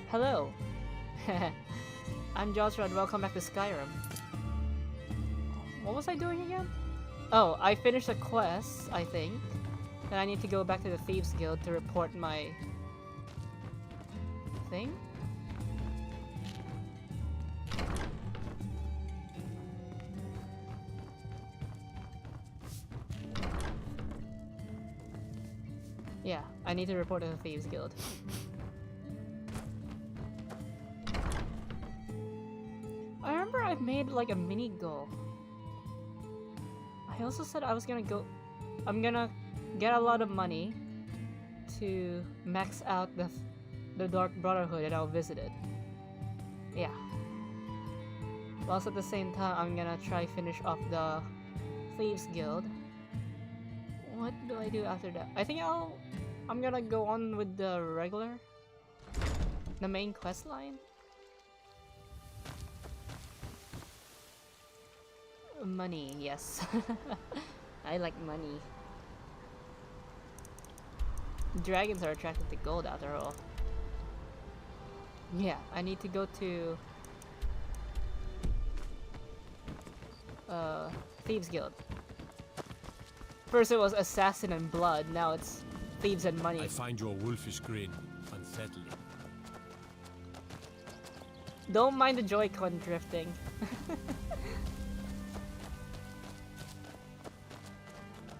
Hello! I'm Joshua and welcome back to Skyrim. What was I doing again? Oh, I finished a quest, I think. Then I need to go back to the Thieves Guild to report my... thing? Yeah, I need to report to the Thieves Guild. I remember I've made like a mini goal. I also said I was gonna go... I'm gonna get a lot of money to max out the Dark Brotherhood and I'll visit it. Yeah. Whilst at the same time, I'm gonna try finish off the Thieves Guild. What do I do after that? I think I'm gonna go on with the main quest line. Money, yes. I like money. Dragons are attracted to gold after all. Yeah, I need to go to Thieves Guild. First it was Assassin and Blood, now it's Thieves and Money. I find your wolfish grin unsettling. Don't mind the Joy-Con drifting.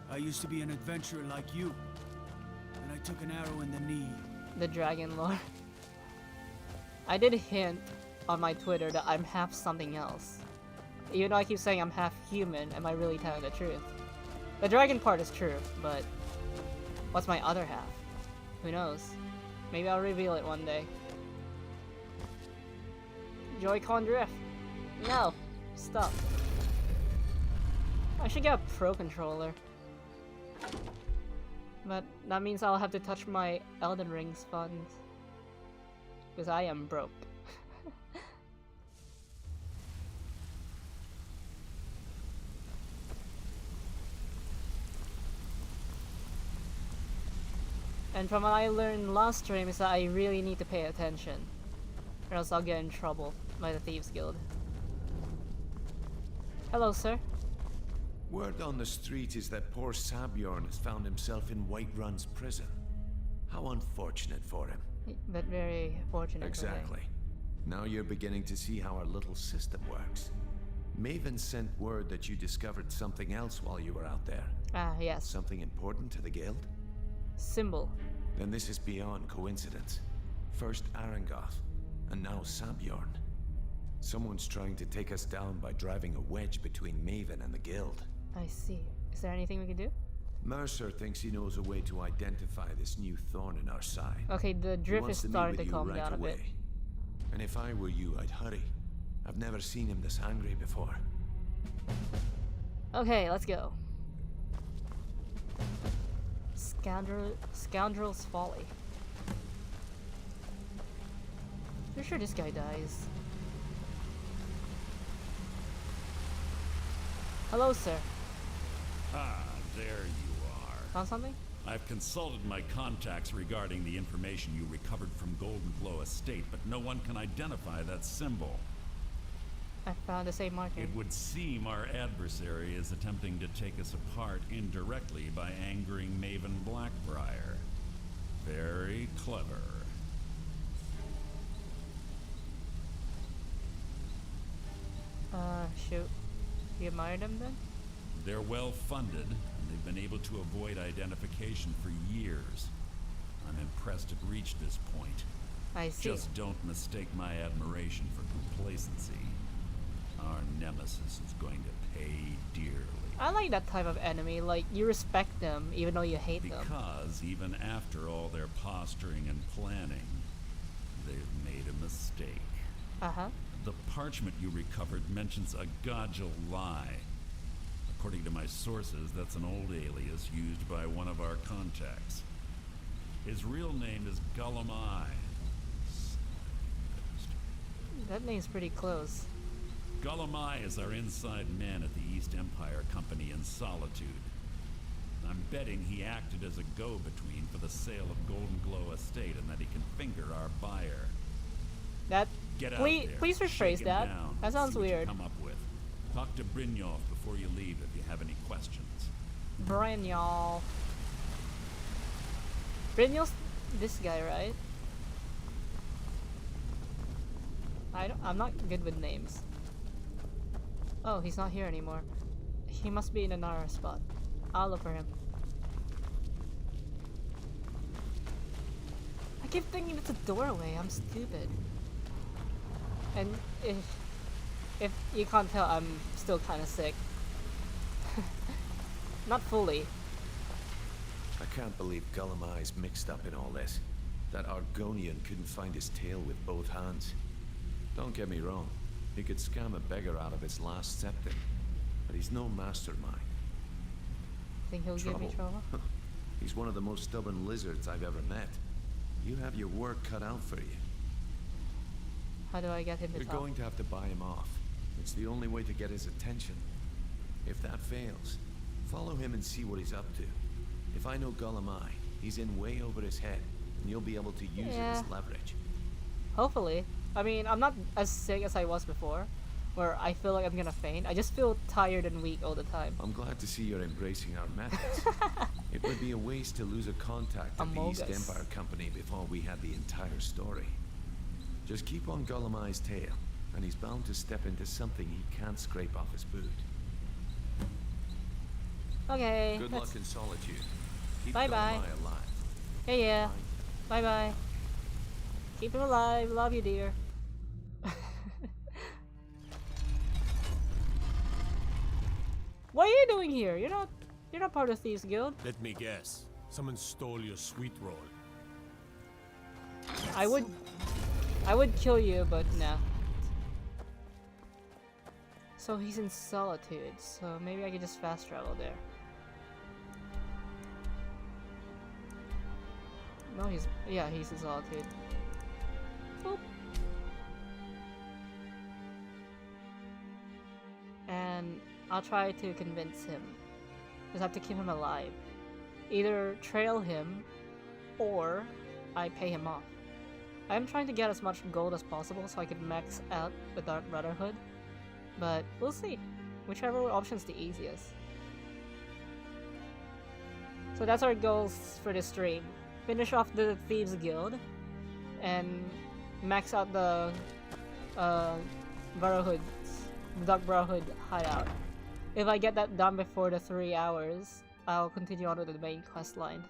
I used to be an adventurer like you, and I took an arrow in the knee. The Dragon Lord. I did hint on my Twitter that I'm half something else. Even though I keep saying I'm half human, am I really telling the truth? The dragon part is true, but what's my other half? Who knows? Maybe I'll reveal it one day. Joy-Con drift. No! Stop. I should get a Pro Controller. But that means I'll have to touch my Elden Ring's funds. Because I am broke. And from what I learned last stream is that I really need to pay attention. Or else I'll get in trouble by the Thieves Guild. Hello, sir. Word on the street is that poor Sabjorn has found himself in Whiterun's prison. How unfortunate for him. But very fortunate. Exactly. Now you're beginning to see how our little system works. Maven sent word that you discovered something else while you were out there. Ah, yes. Something important to the guild? Symbol. Then this is beyond coincidence. First Arangoth, and now Sabjorn. Someone's trying to take us down by driving a wedge between Maven and the guild. I see. Is there anything we can do? Mercer thinks he knows a way to identify this new thorn in our side. Okay, the drift is starting to calm down a bit. And if I were you, I'd hurry. I've never seen him this angry before. Okay, let's go. Scoundrel's Folly. Pretty sure this guy dies. Hello, sir. Ah, there you are. Found something? I've consulted my contacts regarding the information you recovered from Golden Glow Estate, but no one can identify that symbol. I found the same marker. It would seem our adversary is attempting to take us apart indirectly by angering Maven Blackbriar. Very clever. Shoot. You admire them then? They're well funded, and they've been able to avoid identification for years. I'm impressed it reached this point. I see. Just don't mistake my admiration for complacency. Our nemesis is going to pay dearly. I like that type of enemy, like, you respect them even though you hate them. Because even after all their posturing and planning, they've made a mistake. Uh-huh. The parchment you recovered mentions a Godjal lie. According to my sources, that's an old alias used by one of our contacts. His real name is Gullum-I. That name's pretty close. Gullum-I is our inside man at the East Empire Company in Solitude. I'm betting he acted as a go-between for the sale of Golden Glow Estate and that he can finger our buyer. That Get out please there. please rephrase shake him that. down, That sounds see what you weird. come up with. Talk to Brynjolf before you leave if you have any questions. Brynjolf. Brynjolf's this guy, right? I'm not good with names. Oh, he's not here anymore. He must be in another spot. I'll look for him. I keep thinking it's a doorway. I'm stupid. And if you can't tell, I'm still kind of sick. Not fully. I can't believe Gullimeye's mixed up in all this. That Argonian couldn't find his tail with both hands. Don't get me wrong, he could scam a beggar out of his last septim, but he's no mastermind. Think he'll give me trouble? He's one of the most stubborn lizards I've ever met. You have your work cut out for you. How do I get him to You're talk? going to have to buy him off. It's the only way to get his attention. If that fails, follow him and see what he's up to. If I know Gullimeye, he's in way over his head, and you'll be able to use it as leverage. Hopefully. I mean, I'm not as sick as I was before, where I feel like I'm gonna faint. I just feel tired and weak all the time. I'm glad to see you're embracing our methods. It would be a waste to lose a contact at the East Amogus. Empire Company before we had the entire story. Just keep on Gullimeye's tail, and he's bound to step into something he can't scrape off his boot. Okay. Good luck in solitude. Keep Bye-bye. Gullimeye alive. Hey, yeah. Bye bye. Keep him alive. Love you, dear. What are you doing here? You're not part of Thieves Guild. Let me guess. Someone stole your sweet roll. I would kill you, but nah. So he's in Solitude, so maybe I could just fast travel there. No, he's in Solitude. Boop. And I'll try to convince him. Just have to keep him alive. Either trail him, or I pay him off. I'm trying to get as much gold as possible so I can max out the Dark Brotherhood. But we'll see. Whichever option's the easiest. So that's our goals for this stream. Finish off the Thieves Guild and max out the Brotherhood, the Dark Brotherhood hideout. If I get that done before the 3 hours, I'll continue on with the main quest line.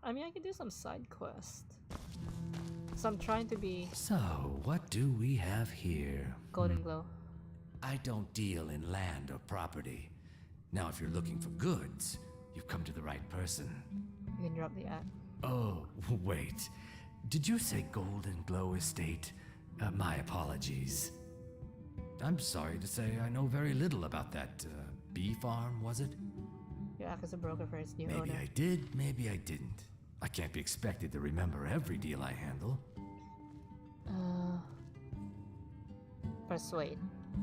I mean, I can do some side quest. So I'm trying to be So, what do we have here? Golden Glow. I don't deal in land or property. Now, if you're looking for goods, you've come to the right person. You can drop the ad. Oh, wait. Did you say Golden Glow Estate? My apologies. I'm sorry to say I know very little about that bee farm, was it? You act as a broker for its new Maybe owner. I did, maybe I didn't. I can't be expected to remember every deal I handle. Persuade.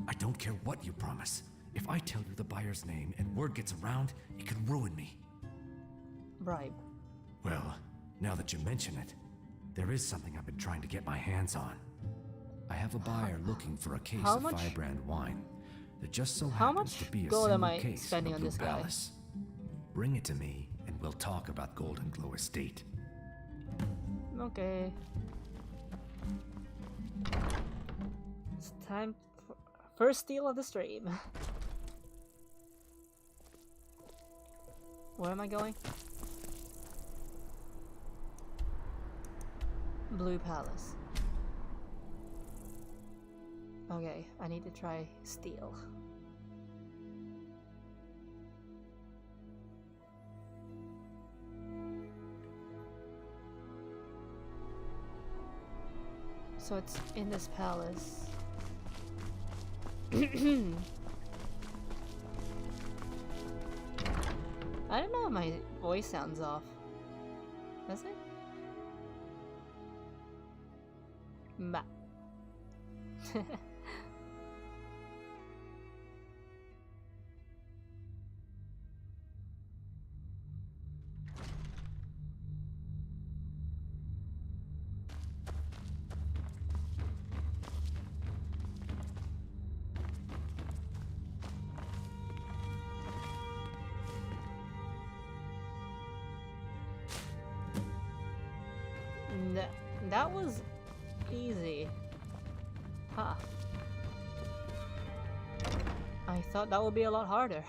I don't care what you promise. If I tell you the buyer's name and word gets around, it could ruin me. Bribe. Well, now that you mention it, there is something I've been trying to get my hands on. I have a buyer looking for a case How of much- Firebrand wine. There just so How happens much to be a gold am single I case spending in on Blue this guy? Palace. Bring it to me, and we'll talk about Golden Glow Estate. Okay. It's time for first steal of the stream. Where am I going? Blue Palace. Okay, I need to try steal. So it's in this palace. I don't know if my voice sounds off. Does it? Bah. That was easy. Huh. I thought that would be a lot harder.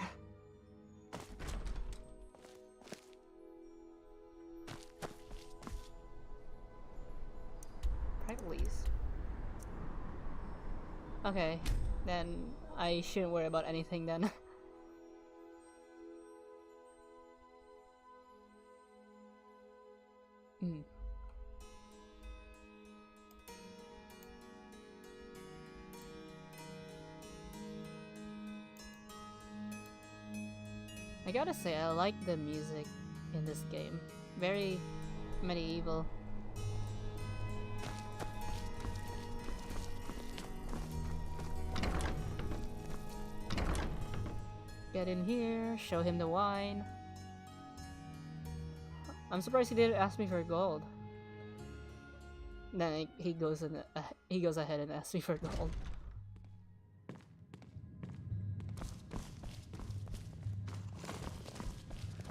Please. Okay, then I shouldn't worry about anything then. Hmm. I gotta say, I like the music in this game. Very medieval. Get in here, show him the wine. I'm surprised he didn't ask me for gold. Then he goes ahead and asks me for gold.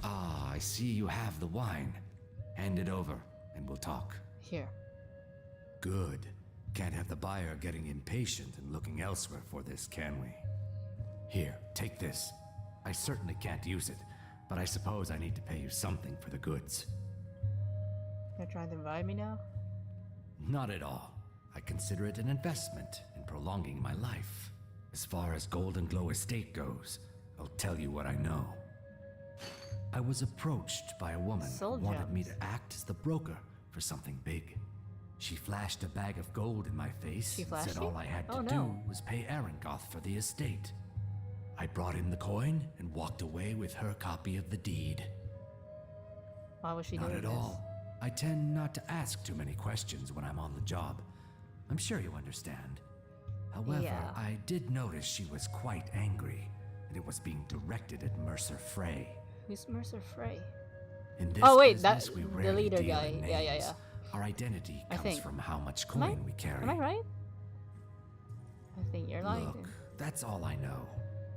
Ah, I see you have the wine. Hand it over, and we'll talk. Here. Good. Can't have the buyer getting impatient and looking elsewhere for this, can we? Here, take this. I certainly can't use it, but I suppose I need to pay you something for the goods. You're trying to bribe me now? Not at all. I consider it an investment in prolonging my life. As far as Golden Glow Estate goes, I'll tell you what I know. I was approached by a woman who wanted me to act as the broker for something big. She flashed a bag of gold in my face and said all I had to do was pay Arangoth for the estate. I brought in the coin and walked away with her copy of the deed. Why was she doing this? Not at all. I tend not to ask too many questions when I'm on the job. I'm sure you understand. However, I did notice she was quite angry, and it was being directed at Mercer Frey. Who's Mercer Frey? In this that's we the rarely leader deal guy. in Yeah. names. Our identity comes from how much coin we carry. Am I right? I think you're lying. Look, that's all I know.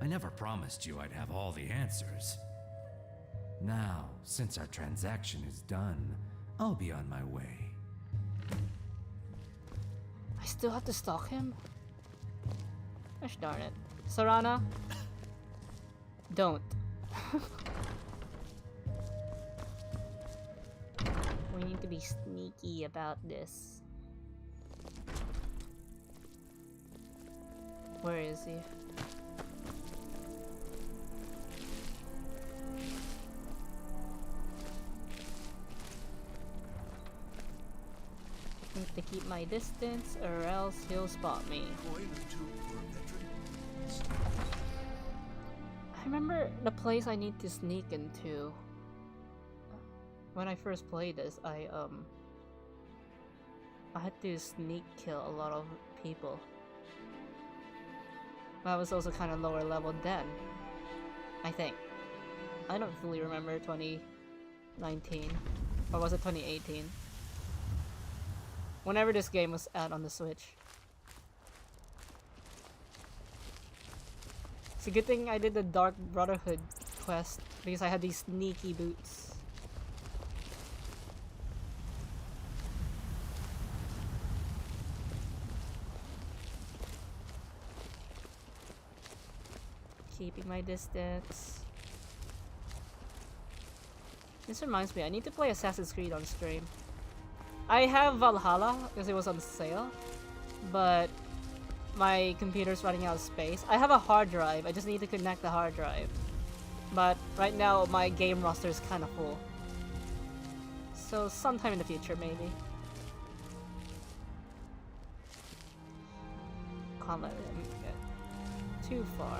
I never promised you I'd have all the answers. Now, since our transaction is done, I'll be on my way. I still have to stalk him? Gosh darn it. Sarana? Don't. We need to be sneaky about this. Where is he? Need to keep my distance or else he'll spot me. I remember the place I need to sneak into. When I first played this, I had to sneak kill a lot of people. I was also kind of lower level then, I think. I don't fully remember 2019, or was it 2018? Whenever this game was out on the Switch. It's a good thing I did the Dark Brotherhood quest because I had these sneaky boots. Keeping my distance. This reminds me, I need to play Assassin's Creed on stream. I have Valhalla because it was on sale, but my computer's running out of space. I have a hard drive, I just need to connect the hard drive. But right now my game roster is kind of full. So sometime in the future maybe. Can't let him get too far,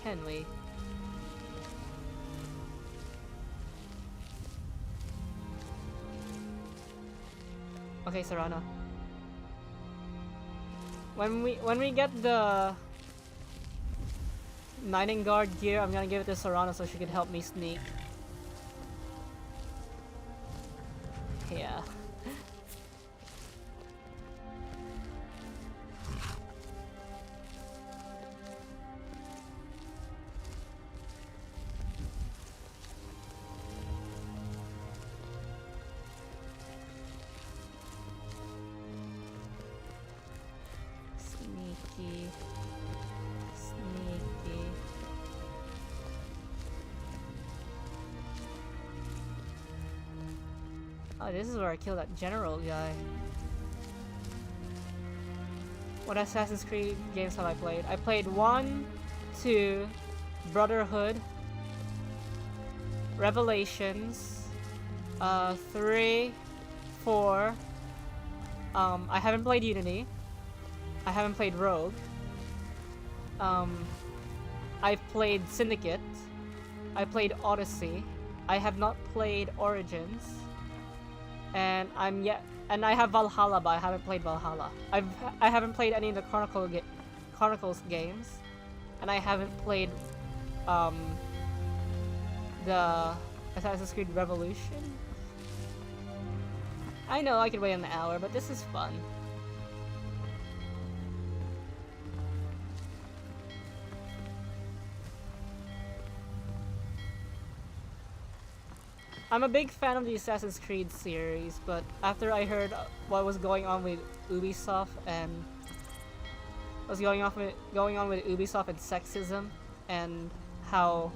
can we? Okay, Serana. When we get the Knighting Guard gear, I'm gonna give it to Serana so she can help me sneak. Yeah. Oh, this is where I killed that general guy. What Assassin's Creed games have I played? I played 1, 2, Brotherhood, Revelations, 3, 4. I haven't played Unity. I haven't played Rogue. I've played Syndicate. I played Odyssey. I have not played Origins. And I have Valhalla, but I haven't played Valhalla. I haven't played any of the Chronicles games, and I haven't played the Assassin's Creed Revolution. I know I could wait an hour, but this is fun. I'm a big fan of the Assassin's Creed series, but after I heard what was going on with Ubisoft and what's going on with Ubisoft and sexism, and how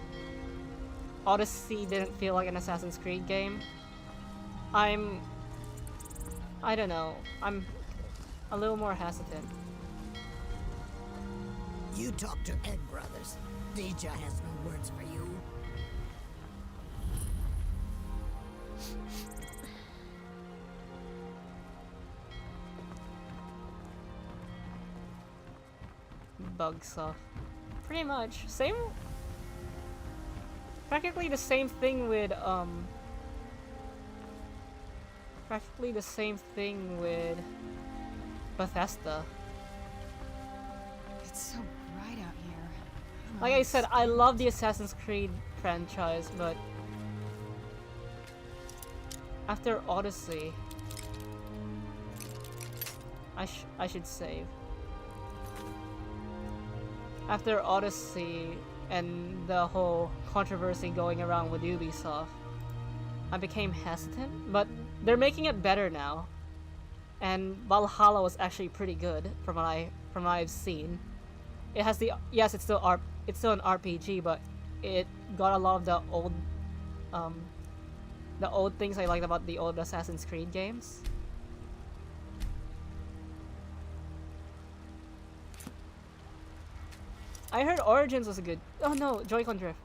Odyssey didn't feel like an Assassin's Creed game, I don't know, I'm a little more hesitant. You talk to Egg Brothers. Deja has no words for you. Bugsoft. Pretty much. Practically the same thing with, Bethesda. It's so bright out here. Like I said, I love the Assassin's Creed franchise, but after Odyssey, I should save. After Odyssey and the whole controversy going around with Ubisoft, I became hesitant, but they're making it better now. And Valhalla was actually pretty good from what I've seen. It has yes, it's still an RPG, but it got a lot of the old things I liked about the old Assassin's Creed games. I heard Origins was good. Oh no, Joy-Con drift.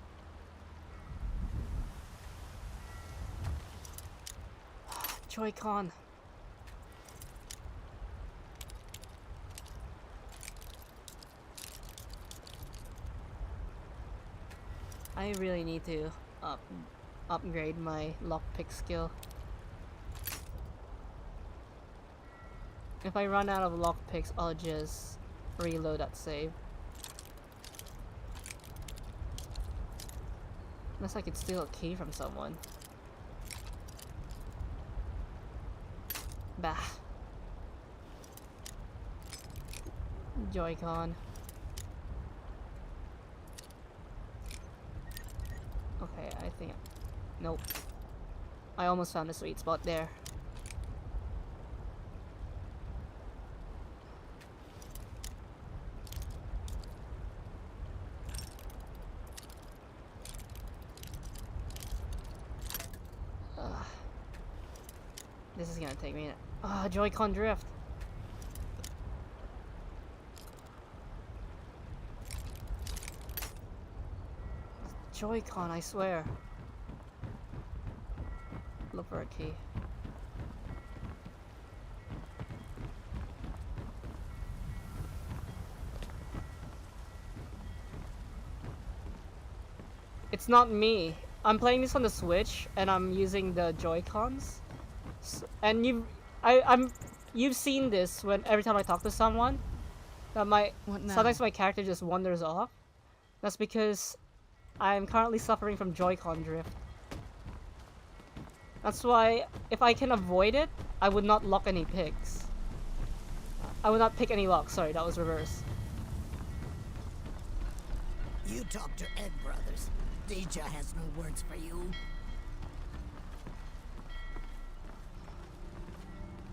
Joy-Con. I really need to upgrade my lockpick skill. If I run out of lockpicks, I'll just reload that save. Unless I could steal a key from someone. Bah. Joy-Con. Okay, I think... Nope. I almost found a sweet spot there. This is gonna take me... Joy-Con drift. Joy-Con, I swear. Look for a key. It's not me. I'm playing this on the Switch, and I'm using the Joy-Cons. And you've seen this every time I talk to someone, that sometimes my character just wanders off. That's because I'm currently suffering from Joy-Con drift. That's why, if I can avoid it, I would not lock any picks. I would not pick any locks. Sorry, that was reverse. You talk to Egg Brothers. Deja has no words for you.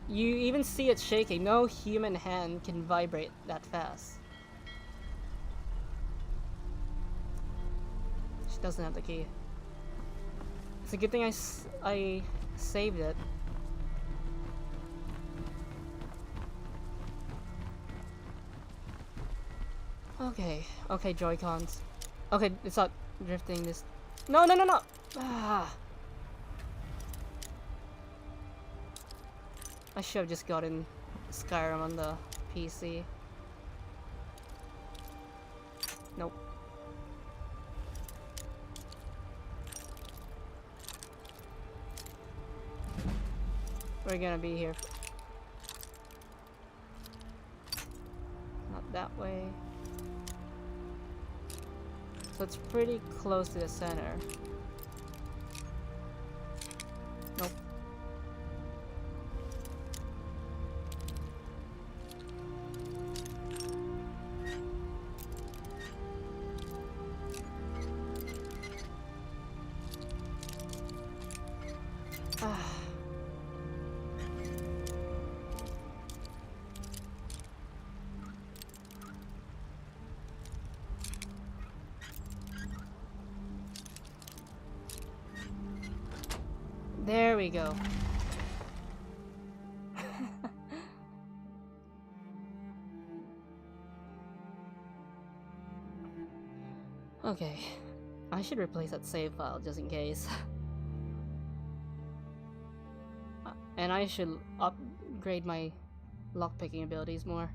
You even see it shaking. No human hand can vibrate that fast. She doesn't have the key. It's a good thing I saved it. Okay, okay, Joy-Cons. Okay, it's not drifting this. No, no, no, no! Ah. I should have just gotten Skyrim on the PC. Nope. We're gonna be here. Not that way. So it's pretty close to the center. Nope. Ah. There we go. Okay. I should replace that save file just in case. And I should upgrade my lockpicking abilities more.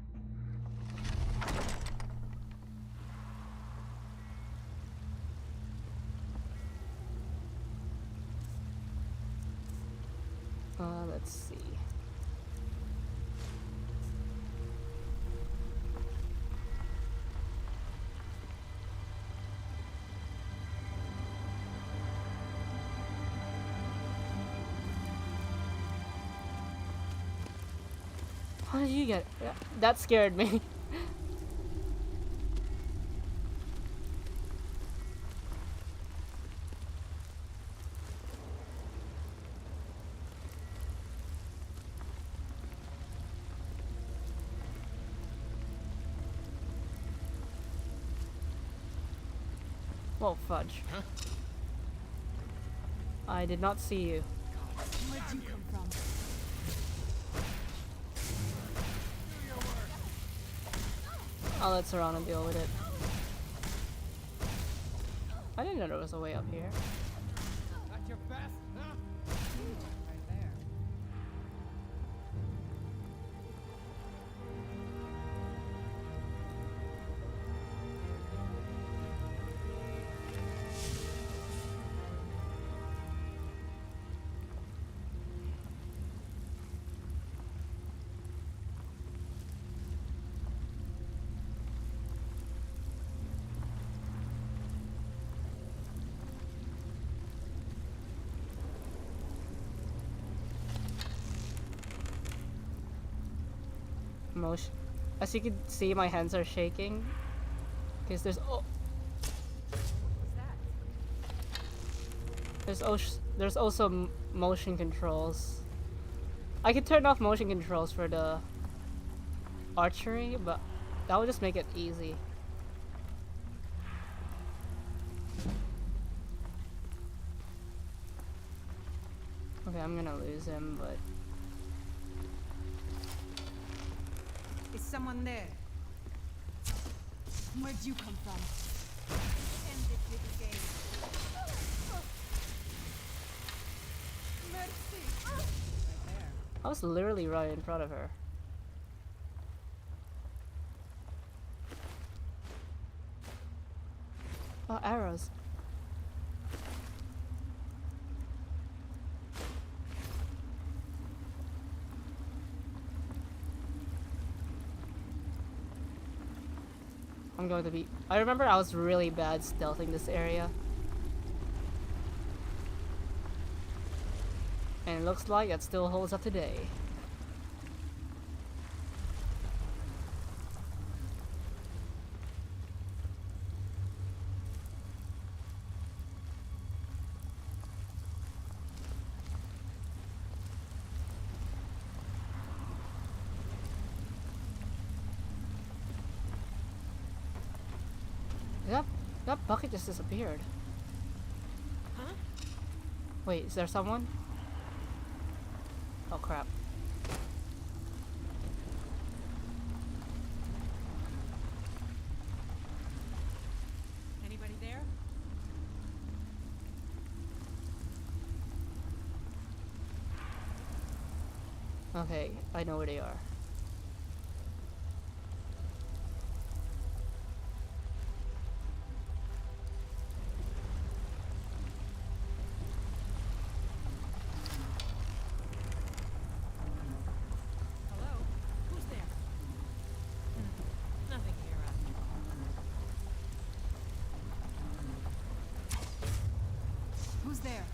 Let's see. How did you get? That scared me. Whoa, fudge. Huh? I did not see you. Where'd you come from? I'll let Serrano deal with it. I didn't know there was a way up here. At your best, huh? Right there. Motion. As you can see, my hands are shaking because there's also motion controls. I could turn off motion controls for the archery, but that would just make it easy. Okay, I'm gonna lose him, but Is someone there? Where'd you come from? End this little game. Mercy! Right there. I was literally right in front of her. Oh, arrows. I'm going to be... I remember I was really bad stealthing this area. And it looks like it still holds up today. That bucket just disappeared. Huh? Wait, is there someone? Oh crap. Okay, I know where they are. Hello? Who's there? Nothing here, Who's there?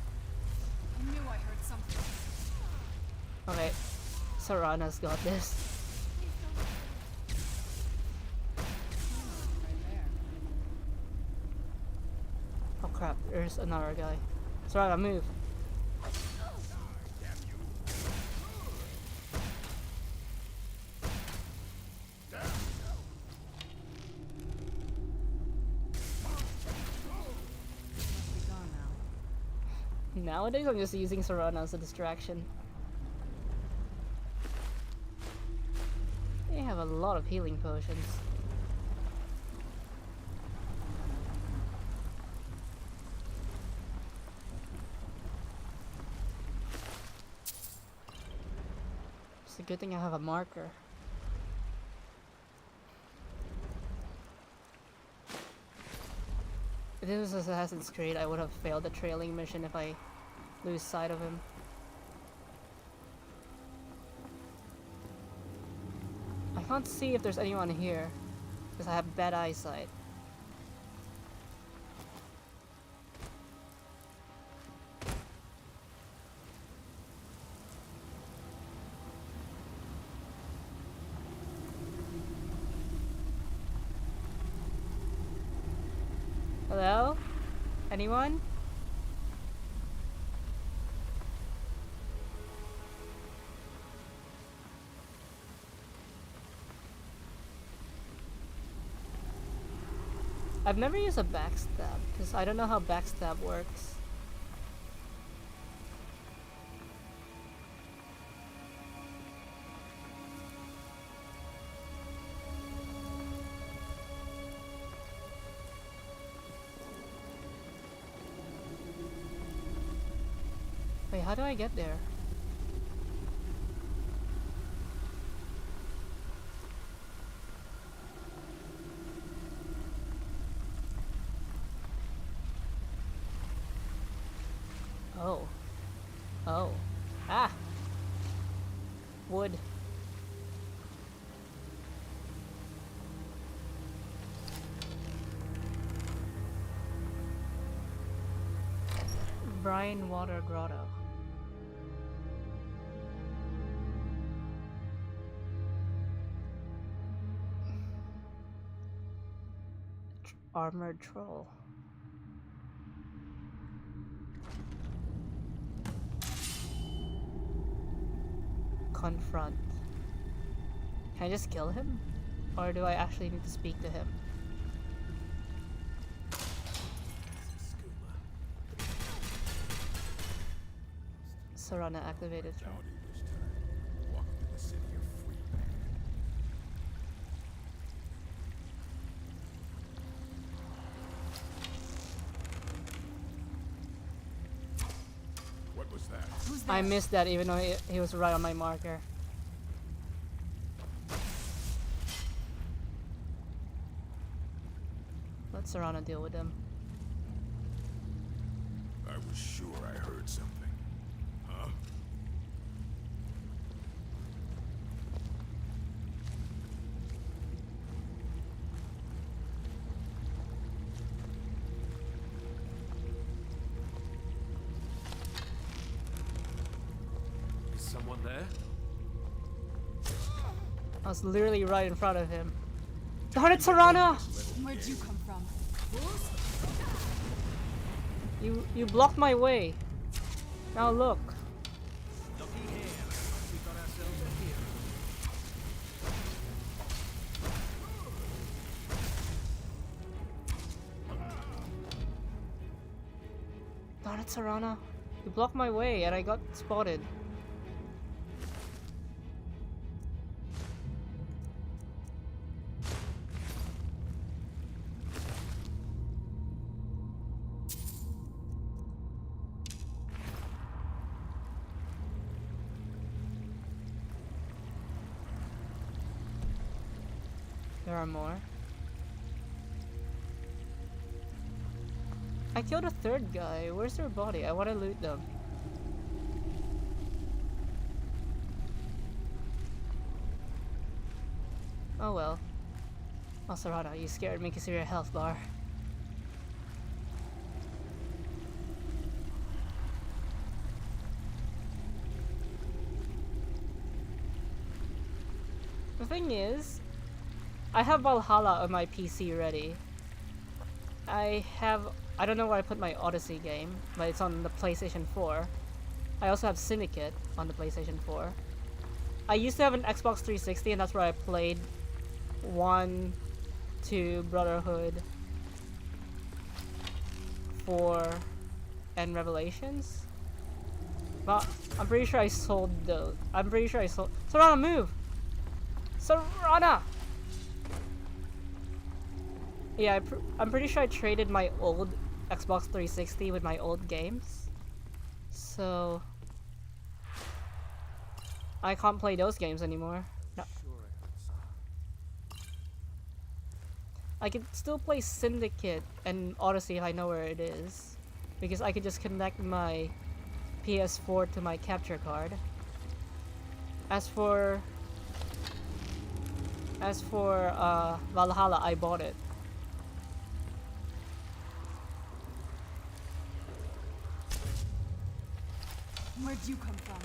I knew I heard something. Okay, Serana's got this. Right there. Oh crap, there's another guy. Serana, move. Must be gone now. Nowadays I'm just using Serana as a distraction. They have a lot of healing potions. It's a good thing I have a marker. If this was Assassin's Creed, I would have failed the trailing mission if I lose sight of him. I can't see if there's anyone here, because I have bad eyesight. Hello? Anyone? I've never used a backstab, because I don't know how backstab works. Wait, how do I get there? Oh. Oh. Ah! Wood. Brine Water Grotto. Armored Troll. Confront. Can I just kill him? Or do I actually need to speak to him? Serana activated. Walk through the city of free man. What was that? Who's there? I missed that even though he was right on my marker. Let Serana deal with him. I was sure I heard something. Huh? Is someone there? I was literally right in front of him. Darn it, Serana! Where'd you come from? You blocked my way. Now look. Darn it, Serana. You blocked my way and I got spotted. There are more. I killed a third guy. Where's their body? I want to loot them. Oh well. Oh, Serrano, you scared me because of your health bar. The thing is, I have Valhalla on my PC ready. I don't know where I put my Odyssey game, but it's on the PlayStation 4. I also have Syndicate on the PlayStation 4. I used to have an Xbox 360 and that's where I played 1, 2, Brotherhood, 4, and Revelations. But I'm pretty sure I sold those. Serrana, move! Serrana! Yeah, I'm pretty sure I traded my old Xbox 360 with my old games. So I can't play those games anymore. No. I can still play Syndicate and Odyssey if I know where it is. Because I could just connect my PS4 to my capture card. As for Valhalla, I bought it. Where'd you come from?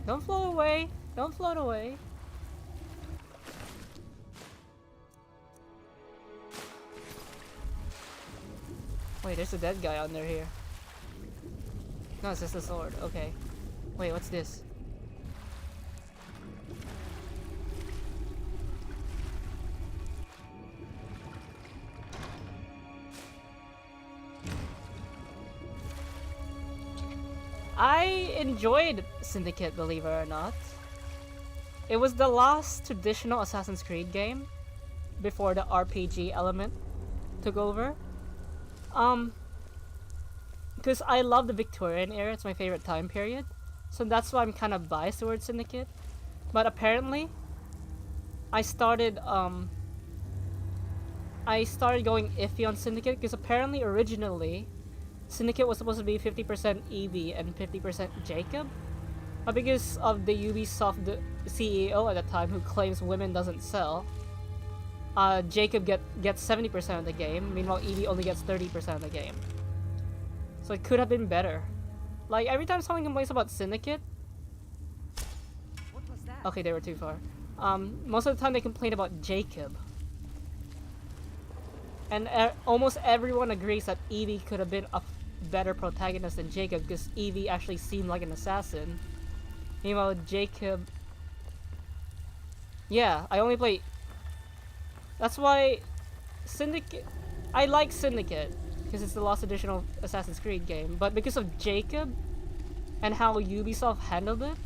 Don't float away! Don't float away! Wait, there's a dead guy under here. No, it's just a sword. Okay. Wait, what's this? I enjoyed Syndicate, believe it or not. It was the last traditional Assassin's Creed game before the RPG element took over. Because I love the Victorian era, it's my favorite time period. So that's why I'm kind of biased towards Syndicate. But apparently, I started going iffy on Syndicate because apparently originally Syndicate was supposed to be 50% Evie and 50% Jacob. But because of the Ubisoft CEO at the time who claims women doesn't sell, Jacob gets 70% of the game, meanwhile Evie only gets 30% of the game. So it could have been better. Like, every time someone complains about Syndicate... What was that? Okay, they were too far. Most of the time they complain about Jacob. And almost everyone agrees that Evie could have been a better protagonist than Jacob because Evie actually seemed like an assassin. Meanwhile, Jacob... Yeah, I only play... That's why Syndicate... I like Syndicate because it's the last additional Assassin's Creed game, but because of Jacob and how Ubisoft handled it,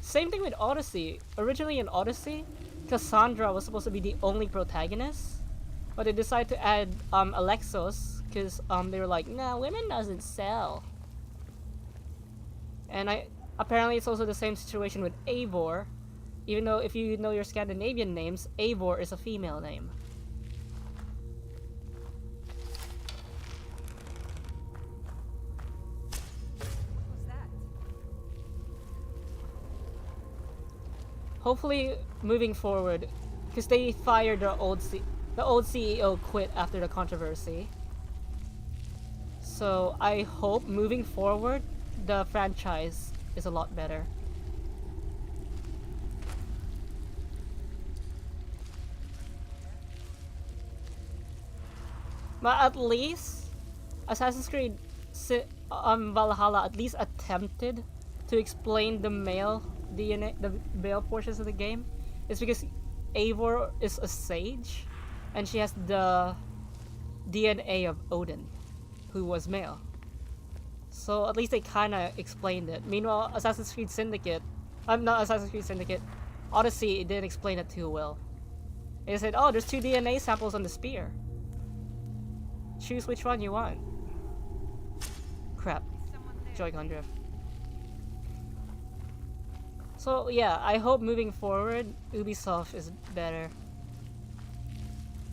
same thing with Odyssey. Originally in Odyssey, Cassandra was supposed to be the only protagonist, but they decided to add Alexos because they were like, nah, women doesn't sell. And apparently it's also the same situation with Eivor, even though if you know your Scandinavian names, Eivor is a female name. Hopefully, moving forward, because they fired the old CEO quit after the controversy. So I hope moving forward, the franchise is a lot better. But at least, Assassin's Creed Valhalla at least attempted to explain the male DNA, the male portions of the game. It's because Eivor is a sage, and she has the DNA of Odin, who was male. So at least they kinda explained it. Meanwhile, Assassin's Creed Syndicate, not Assassin's Creed Syndicate, Odyssey, it didn't explain it too well. They said, oh, there's 2 DNA samples on the spear. Choose which one you want. crap. Joy-Con drift. So yeah, I hope moving forward, Ubisoft is better.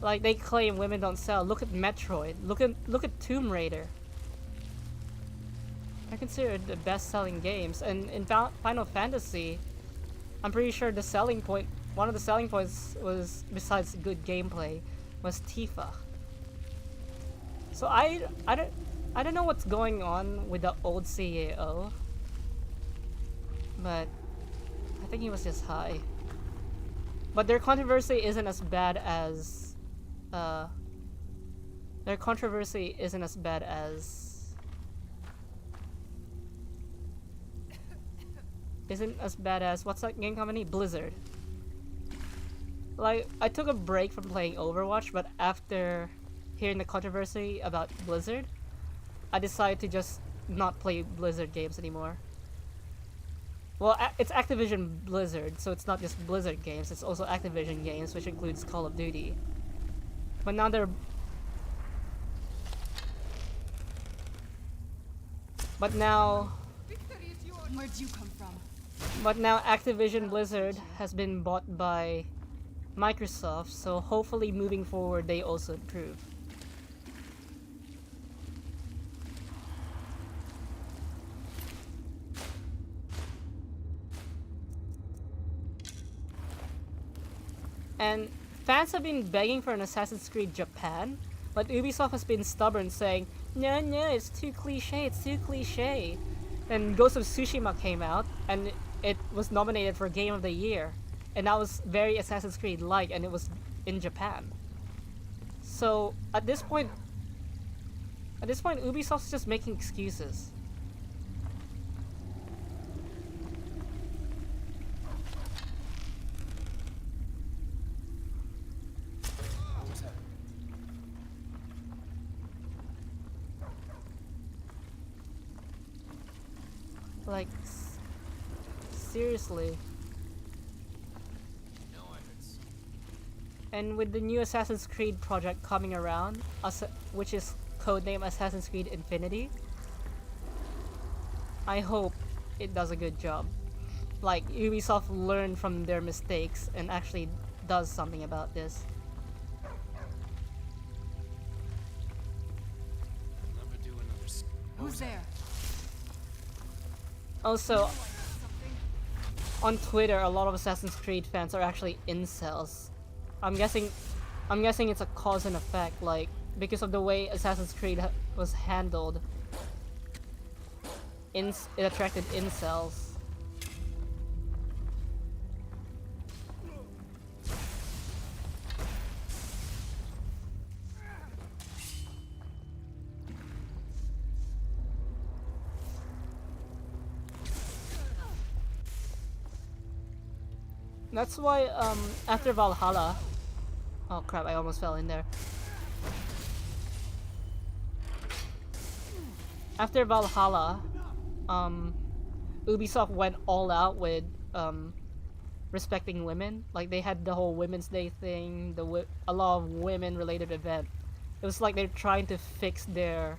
Like they claim women don't sell. Look at Metroid. Look at Tomb Raider. I consider it the best-selling games, and in Final Fantasy, I'm pretty sure the selling point, one of the selling points was, besides good gameplay, was Tifa. So I don't know what's going on with the old CAO, but I think he was just high. But their controversy isn't as bad as what's that game company? Blizzard. Like, I took a break from playing Overwatch, but after hearing the controversy about Blizzard, I decided to just not play Blizzard games anymore. Well, it's Activision Blizzard, so it's not just Blizzard games, it's also Activision games, which includes Call of Duty. But now they're... But now... Where'd you come from? But now Activision Blizzard has been bought by Microsoft, so hopefully moving forward they also improve. And fans have been begging for an Assassin's Creed Japan, but Ubisoft has been stubborn, saying, no, it's too cliche, it's too cliche. Then Ghost of Tsushima came out, and it was nominated for Game of the Year. And that was very Assassin's Creed-like, and it was in Japan. So, at this point, Ubisoft's just making excuses. Like, seriously. And with the new Assassin's Creed project coming around, which is codenamed Assassin's Creed Infinity, I hope it does a good job. Like, Ubisoft learned from their mistakes and actually does something about this. Who's there? Also, on Twitter, a lot of Assassin's Creed fans are actually incels. I'm guessing it's a cause and effect, like, because of the way Assassin's Creed was handled. It attracted incels. That's why, after Valhalla... Oh crap, I almost fell in there. After Valhalla, Ubisoft went all out with, respecting women. Like, they had the whole Women's Day thing, a lot of women-related event. It was like they're trying to fix their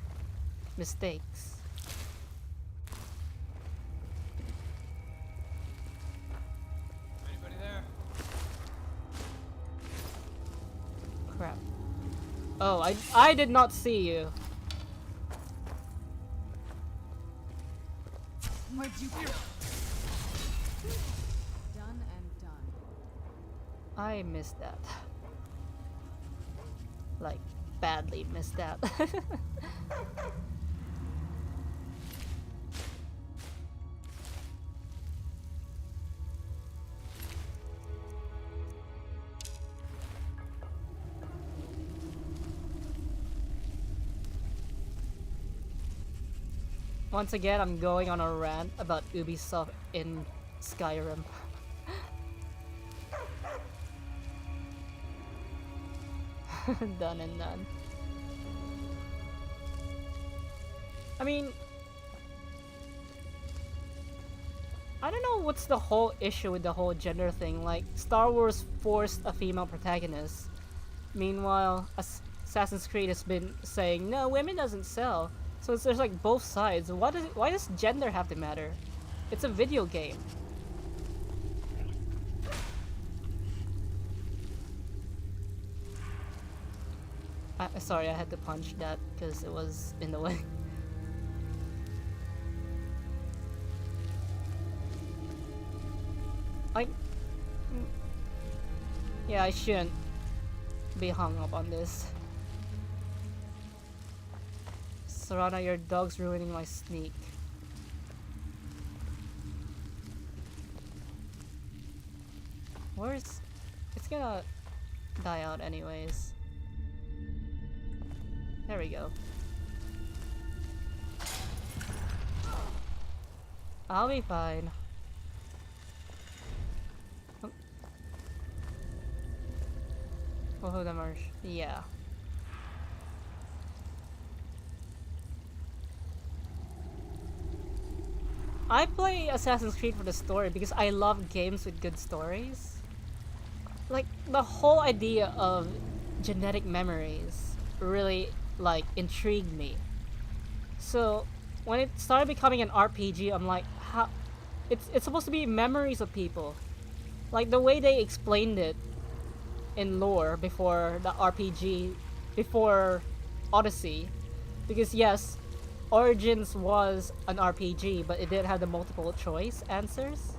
mistakes. Crap. Oh, I did not see you. Where'd you go? Done and done. I missed that. Like, badly missed that. Once again, I'm going on a rant about Ubisoft in Skyrim. Done and done. I mean, I don't know what's the whole issue with the whole gender thing. Like, Star Wars forced a female protagonist. Meanwhile, Assassin's Creed has been saying, no, women doesn't sell. So there's like both sides. Why does gender have to matter? It's a video game. Sorry, I had to punch that because it was in the way. Yeah, I shouldn't be hung up on this. Serana, your dog's ruining my sneak. Where's... It's gonna die out anyways. There we go. I'll be fine. Both of them are... yeah. I play Assassin's Creed for the story because I love games with good stories. Like, the whole idea of genetic memories really, like, intrigued me. So, when it started becoming an RPG, I'm like, how... It's supposed to be memories of people. Like, the way they explained it in lore before the RPG, before Odyssey. Because yes, Origins was an RPG, but it didn't have the multiple choice answers.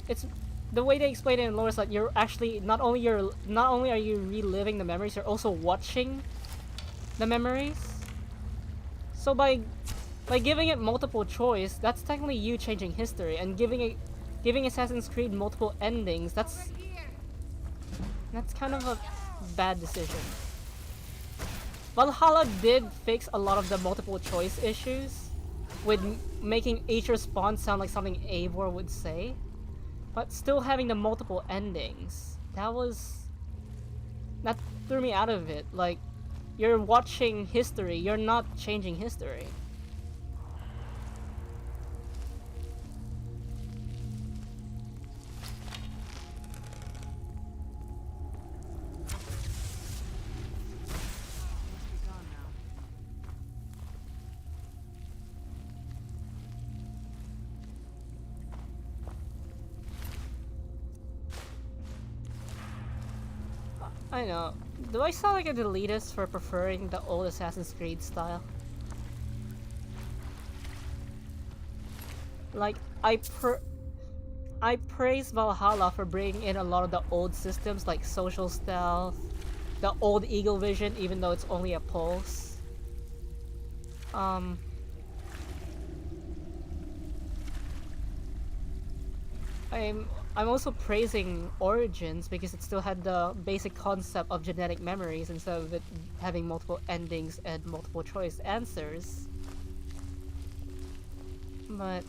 It's the way they explain it in lore is that you're actually not only are you reliving the memories, you're also watching the memories. So by giving it multiple choice, that's technically you changing history, and giving Assassin's Creed multiple endings, that's kind of a bad decision. Valhalla did fix a lot of the multiple choice issues with making each response sound like something Eivor would say, but still having the multiple endings, that threw me out of it. Like, you're watching history, you're not changing history. I know. Do I sound like a elitist for preferring the old Assassin's Creed style? Like, I praise Valhalla for bringing in a lot of the old systems like social stealth, the old eagle vision, even though it's only a pulse. I'm also praising Origins because it still had the basic concept of genetic memories instead of it having multiple endings and multiple choice answers. But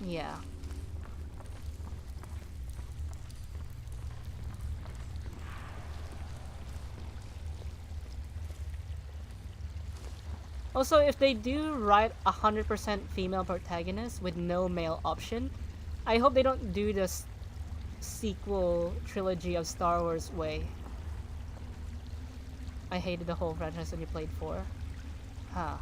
yeah. Also, if they do write 100% female protagonist with no male option, I hope they don't do this sequel trilogy of Star Wars way. I hated the whole franchise when you played 4. Huh.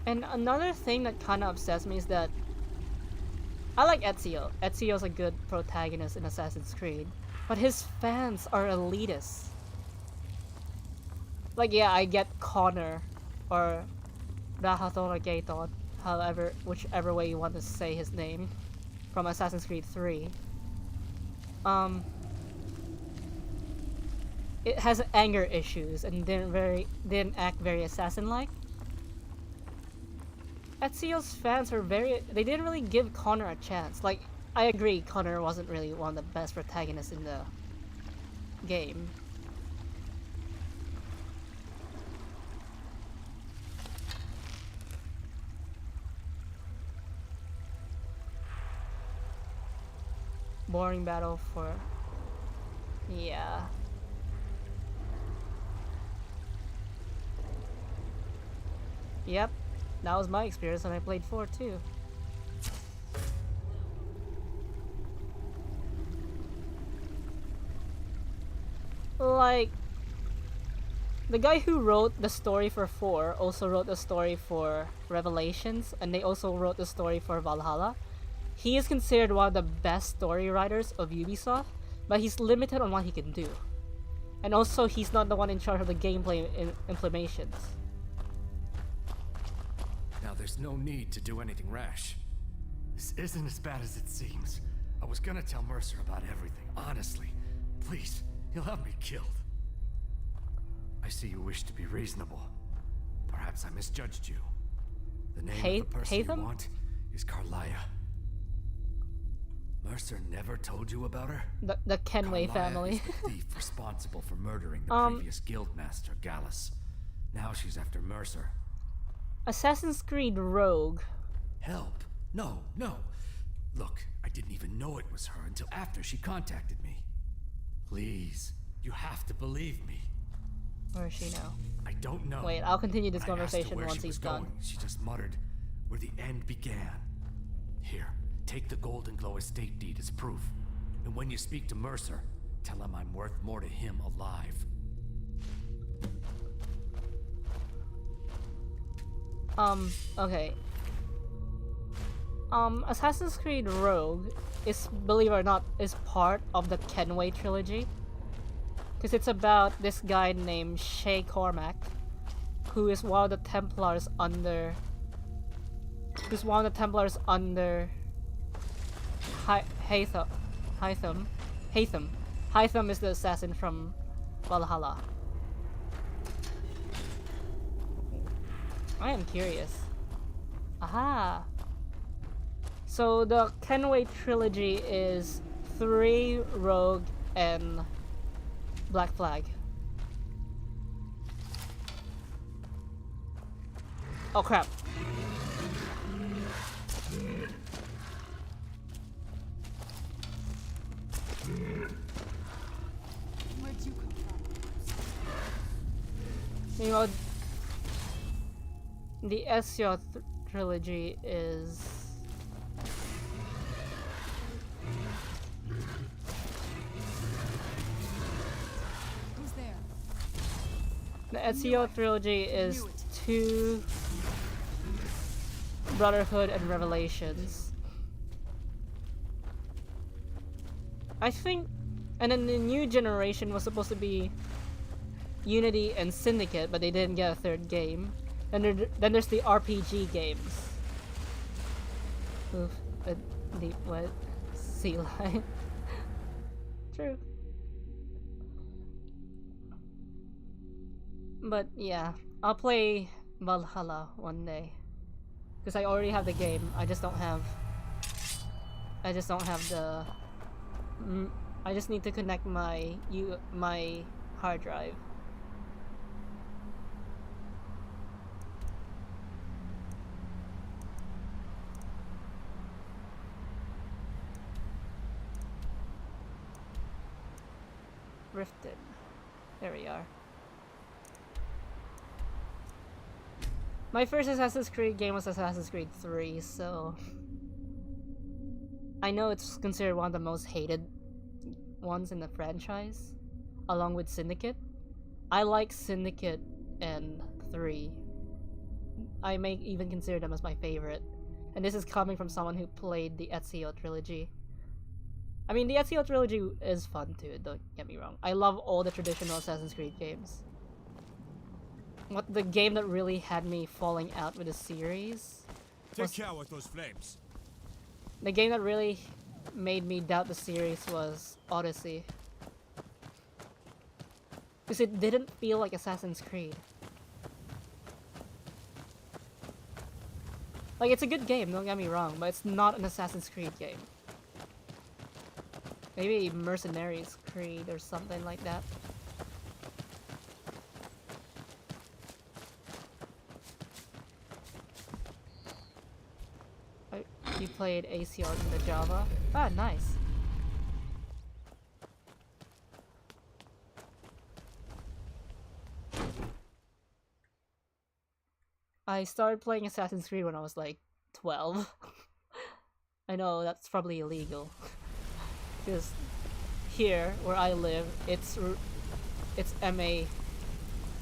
And another thing that kinda upsets me is that I like Ezio. Ezio's a good protagonist in Assassin's Creed, but his fans are elitists. Like, yeah, I get Connor, or Rahathora Gaeton, whichever way you want to say his name, from Assassin's Creed 3. It has anger issues and didn't act very assassin-like. Ezio's fans are they didn't really give Connor a chance. Like, I agree, Connor wasn't really one of the best protagonists in the game. Boring battle for... Yeah. Yep, that was my experience when I played 4 too. Like, the guy who wrote the story for 4 also wrote the story for Revelations, and they also wrote the story for Valhalla. He is considered one of the best story writers of Ubisoft, but he's limited on what he can do. And also, he's not the one in charge of the gameplay implementations. Now there's no need to do anything rash. This isn't as bad as it seems. I was gonna tell Mercer about everything, honestly. Please, he'll have me killed. I see you wish to be reasonable. Perhaps I misjudged you. The name of the person you want is Carlia. Mercer never told you about her? The Kenway family. Is the thief responsible for murdering the previous guildmaster, Gallus. Now she's after Mercer. Assassin's Creed Rogue. Help? No, no. Look, I didn't even know it was her until after she contacted me. Please, you have to believe me. Where is she now? I don't know. Wait, I'll continue this When I asked her conversation where once she he's was done. going, she just muttered, where the end began. Here, take the Golden Glow estate deed as proof. And when you speak to Mercer, tell him I'm worth more to him alive. Okay. Assassin's Creed Rogue is, believe it or not, is part of the Kenway trilogy. Because it's about this guy named Shay Cormac, who is one of the Templars under... Haytham. Haytham is the assassin from Valhalla. I am curious. Aha! So the Kenway trilogy is 3, Rogue, and Black Flag. Oh crap. Where'd you come from? You know, the Ezio trilogy is... Who's there? The Ezio trilogy is 2, Brotherhood and Revelations. I think, and then the new generation was supposed to be Unity and Syndicate, but they didn't get a 3rd game. Then there's the RPG games. Oof, a deep wet sea lion. True. But yeah, I'll play Valhalla one day. Because I already have the game, I just don't have the... I just need to connect my hard drive. Rifted. There we are. My first Assassin's Creed game was Assassin's Creed 3, so... I know it's considered one of the most hated ones in the franchise, along with Syndicate. I like Syndicate and 3. I may even consider them as my favorite. And this is coming from someone who played the Ezio trilogy. I mean, the Ezio trilogy is fun too, don't get me wrong. I love all the traditional Assassin's Creed games. What the game that really had me falling out with the series was... Take care with those flames. The game that really made me doubt the series was Odyssey. Because it didn't feel like Assassin's Creed. Like, it's a good game, don't get me wrong, but it's not an Assassin's Creed game. Maybe Mercenaries Creed or something like that. You played ACR in the Java? Ah, nice. I started playing Assassin's Creed when I was like 12. I know that's probably illegal. Because here, where I live, it's MA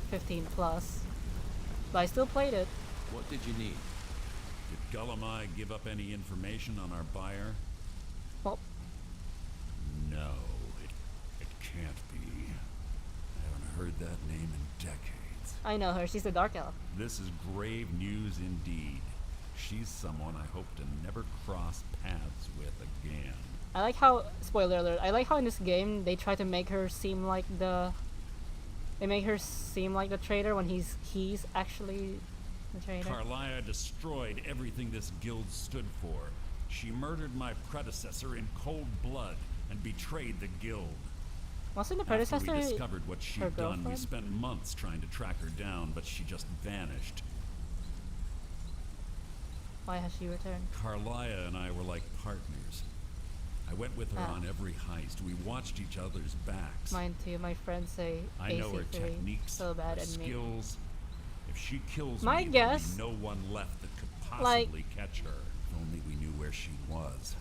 15 plus. But I still played it. What did you need? Did Gullumai give up any information on our buyer? Well, No, it can't be. I haven't heard that name in decades. I know her. She's the Dark Elf. This is grave news indeed. She's someone I hope to never cross paths with again. I like how, spoiler alert, I like how in this game they try to make her seem like the... They make her seem like the traitor when he's actually the traitor. Carlia destroyed everything this guild stood for. She murdered my predecessor in cold blood and betrayed the guild. Wasn't the After predecessor we discovered what she'd her done, we girlfriend? spent months trying to track her down, but she just vanished. Why has she returned? Carlia and I were like partners. I went with her Ah. on every heist. We watched each other's backs. Mine too. My friends say I know her AC3 techniques, so bad her and me. skills. If she kills My me, guess, there'll be no one left that could like- possibly catch her. If only we knew where she was.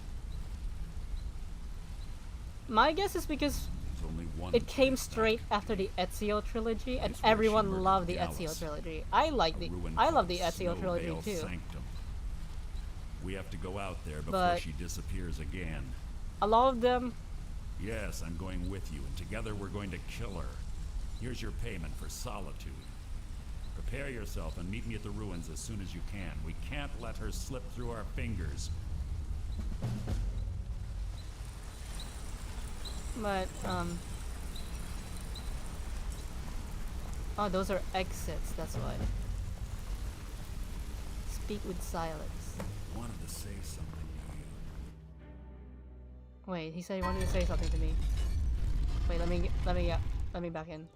My guess is because There's only one it came place straight that after the Ezio trilogy, and Place where she everyone murdered loved the Gallus, Ezio trilogy. I love a ruin the called Ezio trilogy Snowvale too. Sanctum. We have to go out there before But- she disappears again. A lot of them, Yes, I'm going with you, and together we're going to kill her. Here's your payment for solitude. Prepare yourself and meet me at the ruins as soon as you can. We can't let her slip through our fingers. but oh, those are exits. That's why. Speak with silence. I wanted to say something to you. Wait, he said he wanted to say something to me. Wait, let me back in.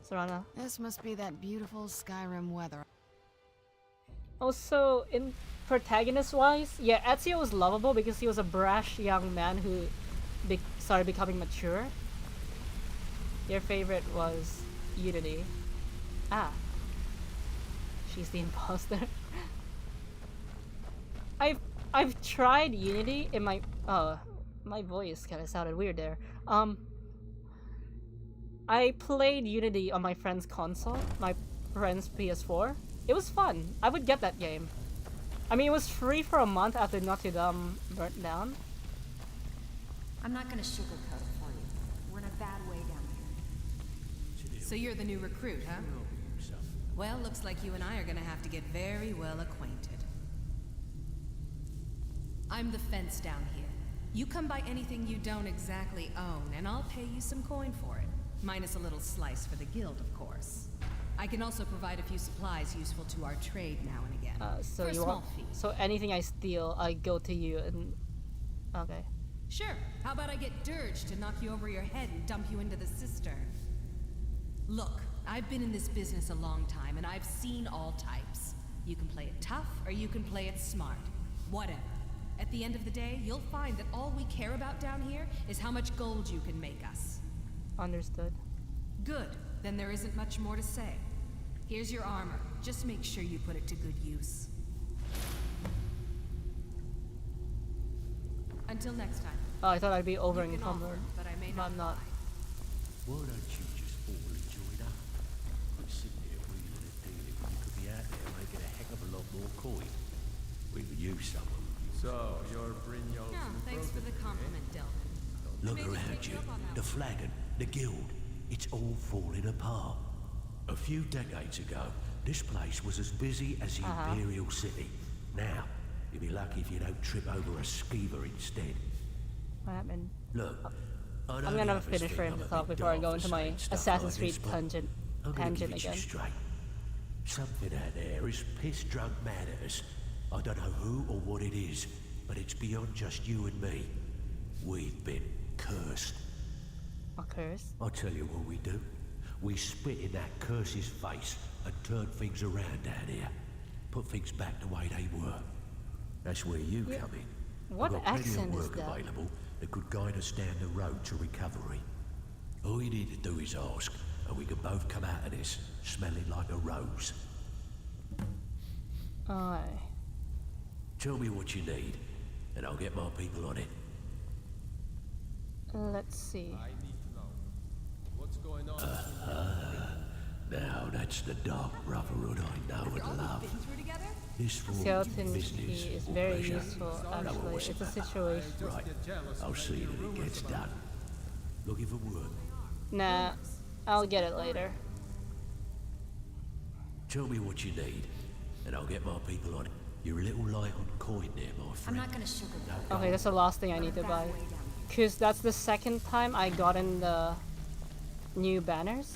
Serana. This must be that beautiful Skyrim weather. Also, in protagonist-wise, yeah, Ezio was lovable because he was a brash young man who started becoming mature. Your favorite was Unity. Ah. She's the imposter. I've tried Unity in my my voice kind of sounded weird there. I played Unity on my friend's console, my friend's PS4. It was fun. I would get that game. I mean, it was free for a month after Notre Dame burnt down. I'm not gonna sugarcoat it for you. We're in a bad way down here. So you're the new recruit, huh? Well, looks like you and I are gonna have to get very well acquainted. I'm the fence down here. You come by anything you don't exactly own, and I'll pay you some coin for it. Minus a little slice for the guild, of course. I can also provide a few supplies useful to our trade now and again. So for a you small want? fee. So anything I steal, I go to you and. Okay. Sure. How about I get Dirge to knock you over your head and dump you into the cistern? Look, I've been in this business a long time, and I've seen all types. You can play it tough, or you can play it smart. Whatever. At the end of the day, you'll find that all we care about down here is how much gold you can make us. Understood. Good. Then there isn't much more to say. Here's your armor. Just make sure you put it to good use. Until next time. Oh, I thought I'd be over You can encumbered. offer, but I may But not I'm not. buy. Why don't you just all enjoy that? Quit sitting here wheeling and dealing when you could be out there making a heck of a lot more coin. We could use some of them. So, you're Brignoles Yeah, thanks for the compliment, Delvin. Look Maybe around take you. up on that The one. flagon, the guild. It's all falling apart. A few decades ago, this place was as busy as the Imperial City. Now, you'll be lucky if you don't trip over a skeever instead. What happened? Look, I know I'm the gonna others finish think writing I'm a this off bit before I daft go for into my saying stuff Assassin's like this, Creed but tangent I'm gonna tangent give it to you again. straight. Something out there is piss drunk mad at us. I don't know who or what it is, but it's beyond just you and me. We've been cursed. A curse? I'll tell you what we do. We spit in that curse's face and turn things around down here. Put things back the way they were. That's where you come in. What I've got plenty accent of is work that? available that could guide us down the road to recovery. All you need to do is ask, and we could both come out of this smelling like a rose. Aye. Tell me what you need, and I'll get my people on it. Let's see. I need to know. What's going on? Now that's the Dark Brotherhood I know and love. Been through together? This form of Skeleton business key is or very pleasure. useful, No actually. worries It's a about that. situation. Right, I'll see that it gets done. Looking for work. Nah, I'll get it later. Tell me what you need, and I'll get my people on it. You're a little light on coin there, my I'm friend. not gonna sugarcoat. Okay, that's the last thing I We're need to a buy. bad way down here. Cause that's the second time I got in the new banners.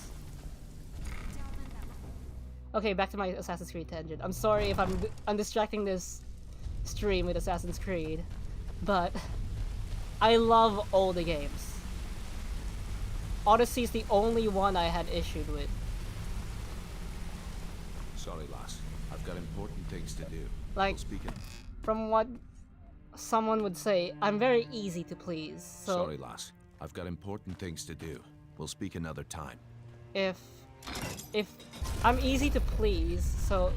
Okay, back to my Assassin's Creed tangent. I'm sorry if I'm distracting this stream with Assassin's Creed, but I love all the games. Odyssey is the only one I had issued with. Sorry, lass. I've got important things to do. Like, We'll speak in... from what someone would say, I'm very easy to please. So Sorry, lass. I've got important things to do. We'll speak another time. if I'm easy to please, so